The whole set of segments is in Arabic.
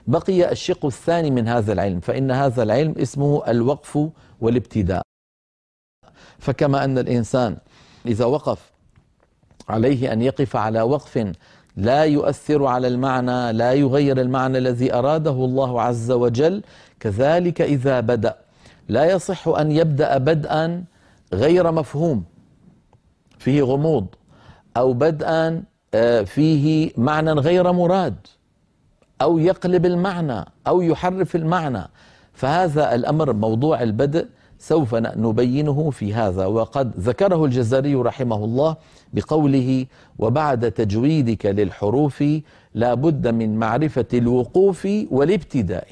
بقي الشق الثاني من هذا العلم، فإن هذا العلم اسمه الوقف والابتداء. فكما أن الإنسان إذا وقف عليه أن يقف على وقف لا يؤثر على المعنى، لا يغير المعنى الذي أراده الله عز وجل، كذلك إذا بدأ لا يصح أن يبدأ بدءا غير مفهوم فيه غموض، أو بدءا فيه معنى غير مراد، أو يقلب المعنى أو يحرف المعنى. فهذا الأمر موضوع البدء سوف نبينه في هذا. وقد ذكره الجزري رحمه الله بقوله: وبعد تجويدك للحروف لا بد من معرفة الوقوف والابتداء.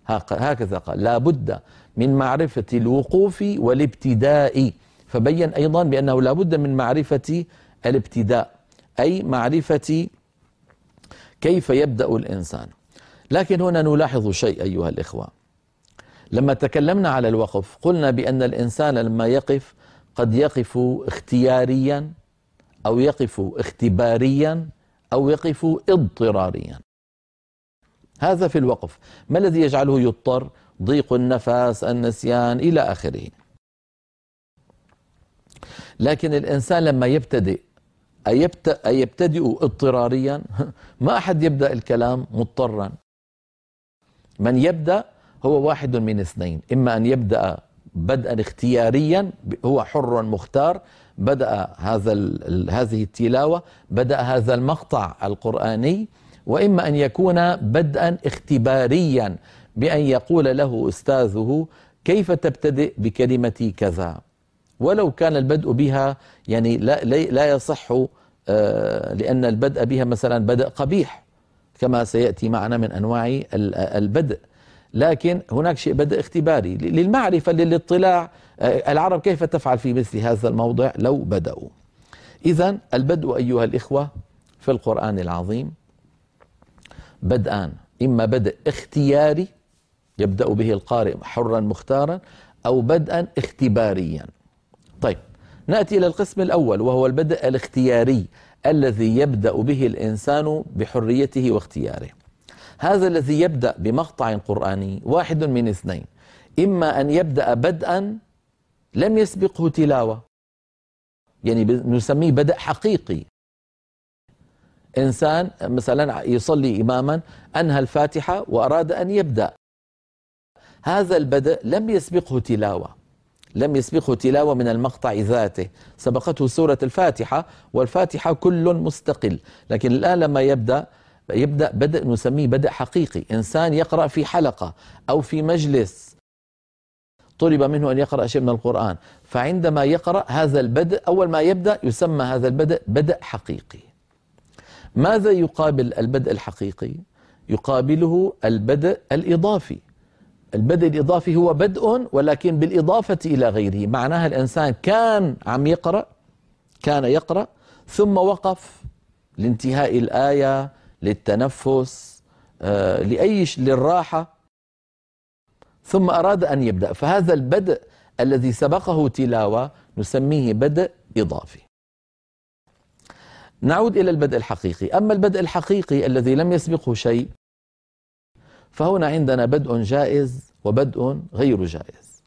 هكذا قال: لا بد من معرفة الوقوف والابتداء. فبين أيضا بأنه لا بد من معرفة الابتداء، أي معرفة كيف يبدأ الإنسان. لكن هنا نلاحظ شيء أيها الإخوة، لما تكلمنا على الوقف قلنا بأن الإنسان لما يقف قد يقف اختياريا، أو يقف اختباريا، أو يقف اضطراريا. هذا في الوقف. ما الذي يجعله يضطر؟ ضيق النفس، النسيان، إلى آخره. لكن الإنسان لما يبتدئ يبتدئ اضطراريا، ما أحد يبدأ الكلام مضطرا. من يبدأ هو واحد من اثنين: إما أن يبدأ بدءا اختياريا، هو حر مختار، بدأ هذه التلاوة، بدأ هذا المقطع القرآني، وإما أن يكون بدءا اختباريا، بأن يقول له أستاذه: كيف تبتدئ بكلمة كذا، ولو كان البدء بها يعني لا يصح، لأن البدء بها مثلا بدء قبيح كما سيأتي معنا من أنواع البدء. لكن هناك شيء بدء اختباري للمعرفة، للاطلاع، العرب كيف تفعل في مثل هذا الموضع لو بدأوا. إذن البدء أيها الإخوة في القرآن العظيم بدءان: إما بدء اختياري يبدأ به القارئ حرا مختارا، أو بدءا اختباريا. طيب، نأتي إلى القسم الأول، وهو البدء الاختياري الذي يبدأ به الإنسان بحريته واختياره. هذا الذي يبدأ بمقطع قرآني واحد من اثنين: إما أن يبدأ بدءا لم يسبقه تلاوة، يعني نسميه بدء حقيقي. إنسان مثلا يصلي إماما، أنهى الفاتحة وأراد أن يبدأ، هذا البدء لم يسبقه تلاوة، لم يسبقه تلاوة من المقطع ذاته، سبقته سورة الفاتحة، والفاتحة كل مستقل. لكن الآن لما يبدأ بدء نسميه بدء حقيقي. إنسان يقرأ في حلقة أو في مجلس طلب منه أن يقرأ شيء من القرآن، فعندما يقرأ هذا البدء أول ما يبدأ يسمى هذا البدء بدء حقيقي. ماذا يقابل البدء الحقيقي؟ يقابله البدء الإضافي. البدء الإضافي هو بدء ولكن بالإضافة إلى غيره. معناها الإنسان كان يقرأ ثم وقف لانتهاء الآية، للتنفس، للراحة، ثم أراد أن يبدأ، فهذا البدء الذي سبقه تلاوة نسميه بدء إضافي. نعود إلى البدء الحقيقي. أما البدء الحقيقي الذي لم يسبقه شيء، فهنا عندنا بدء جائز وبدء غير جائز.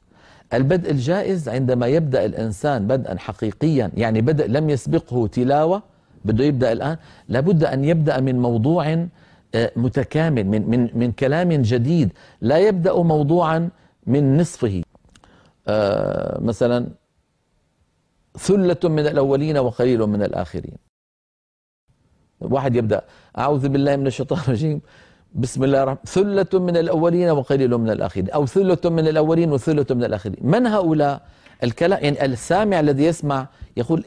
البدء الجائز عندما يبدأ الإنسان بدءا حقيقيا، يعني بدء لم يسبقه تلاوة، بده يبدأ الآن، لابد أن يبدأ من موضوع متكامل، من كلام جديد، لا يبدأ موضوعا من نصفه. مثلا: ثلة من الأولين وقليل من الآخرين. واحد يبدأ: أعوذ بالله من الشيطان الرجيم، بسم الله الرحمن، ثلة من الأولين وقليل من الآخرين، أو ثلة من الأولين وثلة من الآخرين. من هؤلاء الكلام؟ يعني السامع الذي يسمع يقول: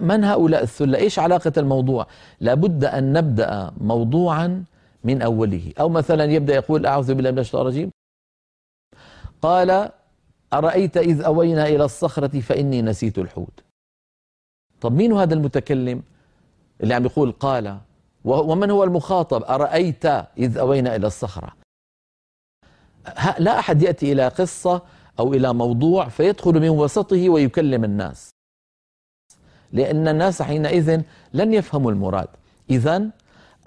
من هؤلاء الثلة؟ إيش علاقة الموضوع؟ لابد أن نبدأ موضوعا من أوله. أو مثلا يبدأ يقول: أعوذ بالله من الشيطان الرجيم، قال: أرأيت إذ أوينا إلى الصخرة فإني نسيت الحوت. طب مين هذا المتكلم اللي عم يقول قال؟ ومن هو المخاطب؟ أرأيت إذ أوينا إلى الصخرة. لا أحد يأتي إلى قصة أو إلى موضوع فيدخل من وسطه ويكلم الناس، لأن الناس حينئذ لن يفهموا المراد. إذن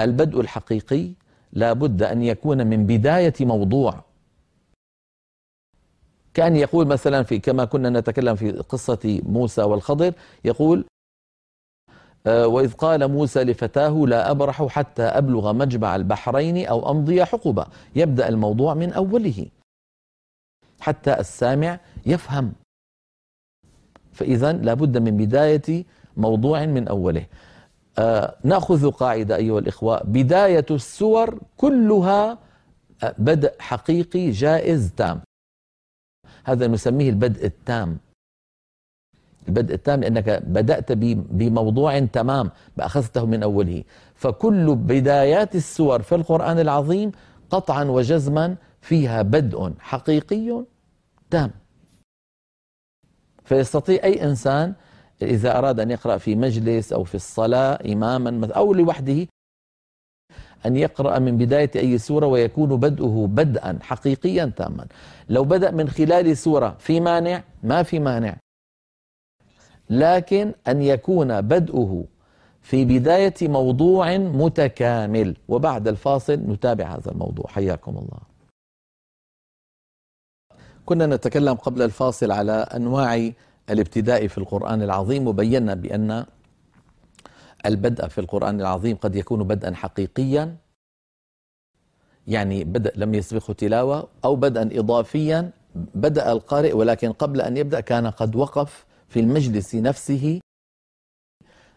البدء الحقيقي لا بد أن يكون من بداية موضوع. كان يقول مثلا كما كنا نتكلم في قصة موسى والخضر، يقول وإذ قال موسى لفتاه لا أبرح حتى أبلغ مجمع البحرين أو أمضي حقبا. يبدأ الموضوع من أوله حتى السامع يفهم. فإذا لا بد من بداية موضوع من أوله. نأخذ قاعدة أيها الإخوة: بداية السور كلها بدء حقيقي جائز تام. هذا نسميه البدء التام. البدء التام لأنك بدأت بموضوع تمام، أخذته من أوله. فكل بدايات السور في القرآن العظيم قطعا وجزما فيها بدء حقيقي تام. فيستطيع أي إنسان إذا أراد أن يقرأ في مجلس أو في الصلاة إماما أو لوحده أن يقرأ من بداية أي سورة ويكون بدءه بدءا حقيقيا تاما. لو بدأ من خلال سورة في مانع؟ ما في مانع، لكن أن يكون بدءه في بداية موضوع متكامل. وبعد الفاصل نتابع هذا الموضوع. حياكم الله. كنا نتكلم قبل الفاصل على أنواع الابتداء في القرآن العظيم، وبينا بأن البدء في القرآن العظيم قد يكون بدءا حقيقيا، يعني بدء لم يسبقه تلاوة، أو بدءا إضافيا بدأ القارئ ولكن قبل أن يبدأ كان قد وقف في المجلس نفسه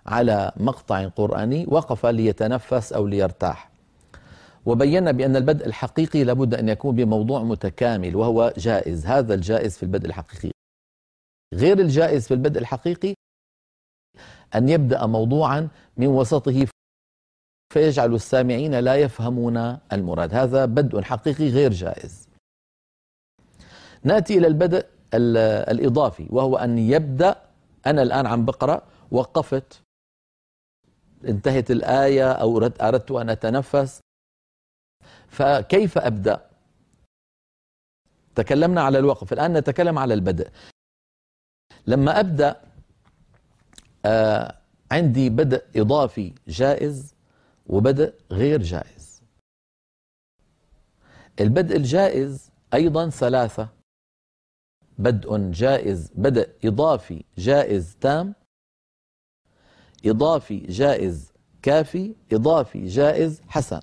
على مقطع قرآني، وقف ليتنفس أو ليرتاح. وبينا بأن البدء الحقيقي لابد أن يكون بموضوع متكامل وهو جائز. هذا الجائز في البدء الحقيقي. غير الجائز في البدء الحقيقي أن يبدأ موضوعا من وسطه فيجعل السامعين لا يفهمون المراد. هذا بدء حقيقي غير جائز. نأتي إلى البدء الإضافي، وهو أن يبدأ أنا الآن عم بقرأ، وقفت، انتهت الآية أو أردت أن أتنفس، فكيف أبدأ؟ تكلمنا على الوقف، الآن نتكلم على البدء. لما أبدأ عندي بدء إضافي جائز وبدء غير جائز. البدء الجائز أيضا ثلاثة: بدء جائز، بدء إضافي جائز تام، إضافي جائز كافي، إضافي جائز حسن.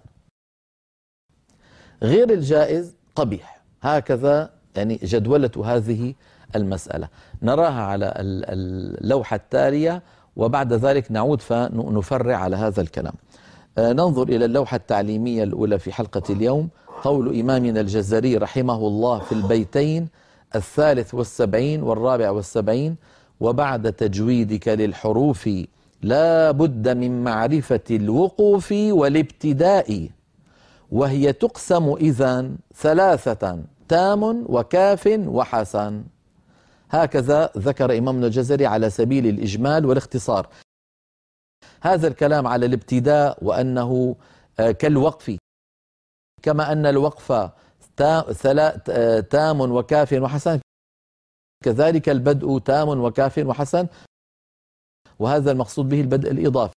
غير الجائز قبيح. هكذا يعني جدولة هذه المسألة نراها على اللوحة التالية، وبعد ذلك نعود فنفرع على هذا الكلام. ننظر إلى اللوحة التعليمية الأولى في حلقة اليوم. قول إمامنا الجزري رحمه الله في البيتين 73 و74: وبعد تجويدك للحروف لا بد من معرفة الوقوف والابتداء، وهي تقسم إذن ثلاثة: تام وكاف وحسن. هكذا ذكر إمامنا الجزري على سبيل الإجمال والاختصار. هذا الكلام على الابتداء وأنه كالوقف، كما أن الوقف تام وكاف وحسن، كذلك البدء تام وكاف وحسن، وهذا المقصود به البدء الإضافي.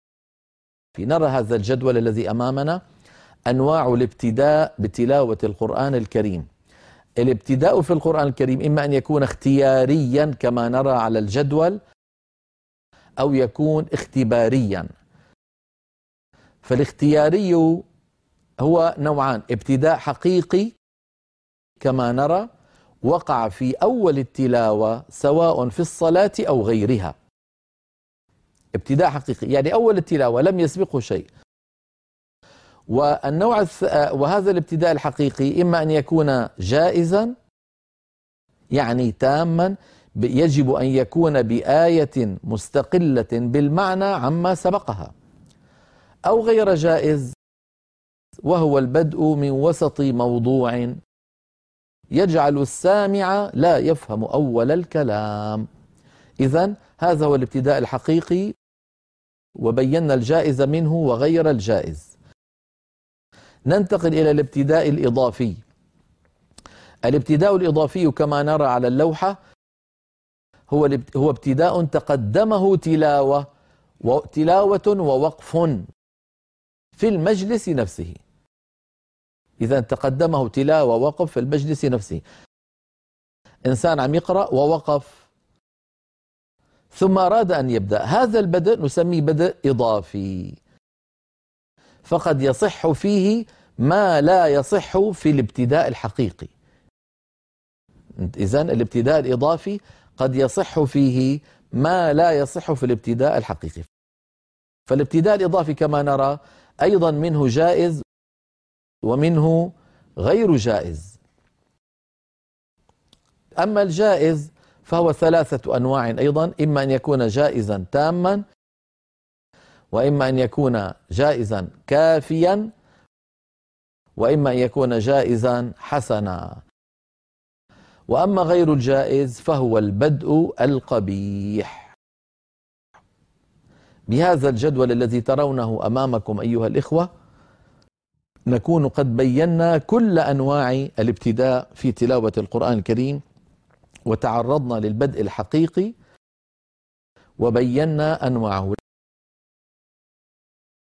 نرى هذا الجدول الذي أمامنا: أنواع الابتداء بتلاوة القرآن الكريم. الابتداء في القرآن الكريم إما أن يكون اختياريا كما نرى على الجدول، أو يكون اختباريا. فالاختياري هو نوعان: ابتداء حقيقي كما نرى وقع في أول التلاوة سواء في الصلاة أو غيرها. ابتداء حقيقي يعني أول التلاوة لم يسبقه شيء. وهذا الابتداء الحقيقي إما أن يكون جائزا يعني تاما، يجب أن يكون بآية مستقلة بالمعنى عما سبقها، أو غير جائز وهو البدء من وسط موضوع يجعل السامع لا يفهم أول الكلام. إذن هذا هو الابتداء الحقيقي، وبينا الجائز منه وغير الجائز. ننتقل إلى الابتداء الإضافي. الابتداء الإضافي كما نرى على اللوحة هو ابتداء تقدمه تلاوة ووقف في المجلس نفسه. إذا تقدمه تلاوة ووقف في المجلس نفسه، إنسان عم يقرأ ووقف ثم أراد أن يبدأ، هذا البدء نسميه بدء إضافي، فقد يصح فيه ما لا يصح في الابتداء الحقيقي. إذن الابتداء الإضافي قد يصح فيه ما لا يصح في الابتداء الحقيقي. فالابتداء الإضافي كما نرى أيضا منه جائز ومنه غير جائز. أما الجائز فهو 3 أنواع أيضا، إما أن يكون جائزا تاما، وإما أن يكون جائزا كافيا، وإما أن يكون جائزا حسنا. وأما غير الجائز فهو البدء القبيح. بهذا الجدول الذي ترونه أمامكم أيها الإخوة نكون قد بينا كل أنواع الابتداء في تلاوة القرآن الكريم، وتعرضنا للبدء الحقيقي وبينا أنواعه.